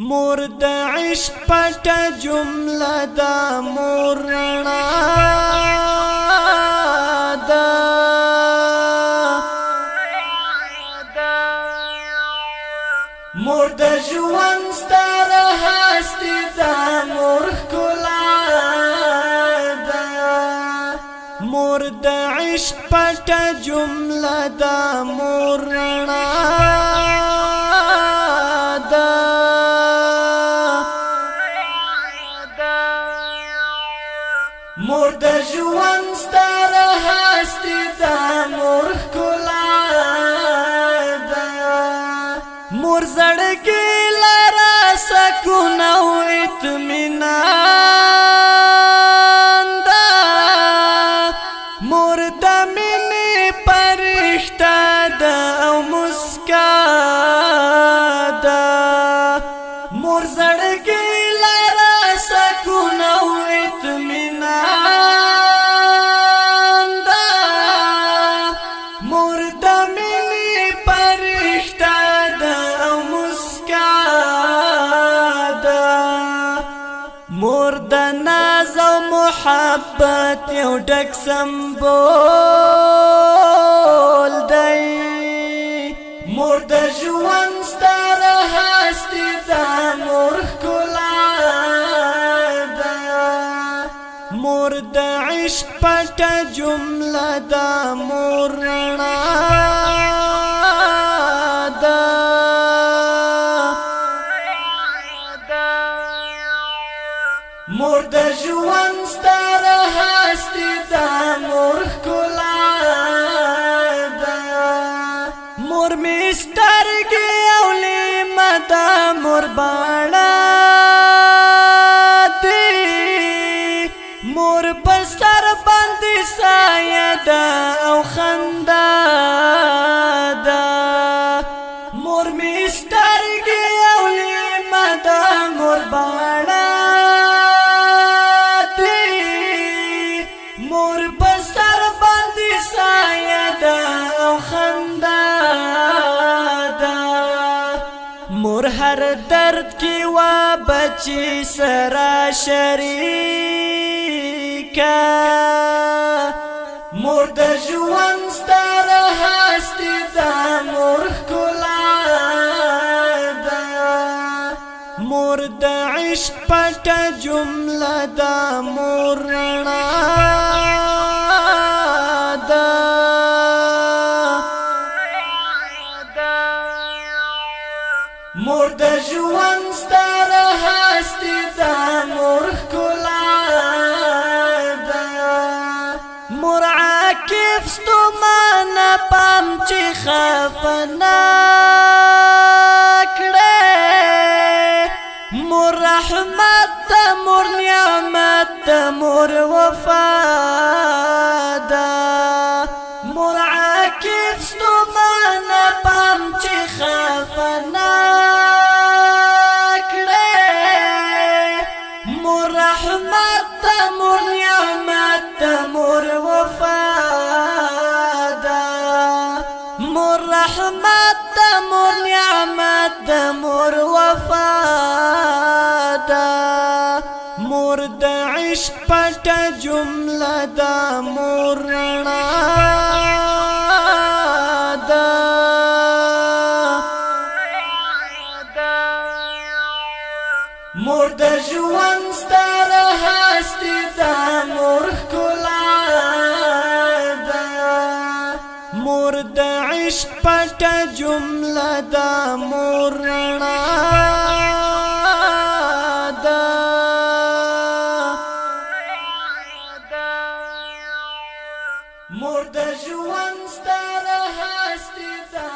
مور د عشق پټه جمله دا مور رڼا دا مور د ژوند ستاره هستی دا مور ښکلا دا مور د عشق پټه جمله دا مور رڼا مور د ژوند ستاره هستی دا مور ښکلا دا مور زړګي لره سکون او اطمینان دا مور د مینې فرښته ده او مسکا ده مور زړګي لره سکون او اطمینان دا مور د مینې فرښته ده او مسکا ده مور د ناز او محبت یو ډک سمبول دی مور د ژوند ستاره هستی دا مور ښکلا ده مور د عشق پټه جمله دا مور رڼا ده مور د ژوند ستاره هستی دا مور ښکلا ده مور می سترګې او لیمه ده مور باڼه دی مور په سر باندې سایه ده او خندا ده مور می سترګې او لیمه ده مور باڼه مور په سر باندې سایه ده او خندا ده مور هر درد کې وا بچی سره شریکه مور د ژوند ستاره هستی ده مور ښکلا ده مور د عشق پټه جمله ده مور رڼا مور د ژوند ستاره هستی دا مور ښکلا ده مور عاکف ستومانه پام چې خفه نه کړې مور رحمت ده مور نعمت ده مور وفا ده مور عاکف ستومانه پام چې خفه نه رحمت ده مور نعمت ده مور وفا ده مور رحمت ده مور نعمت ده مور وفا ده مور د عشق پټه جمله ده مور رڼا ده مور د ژوند ستاره هستی دا مور ښکلا ده مور د عشق پټه جمله ده مور رڼا ده مور د ژوند ستاره هستی دا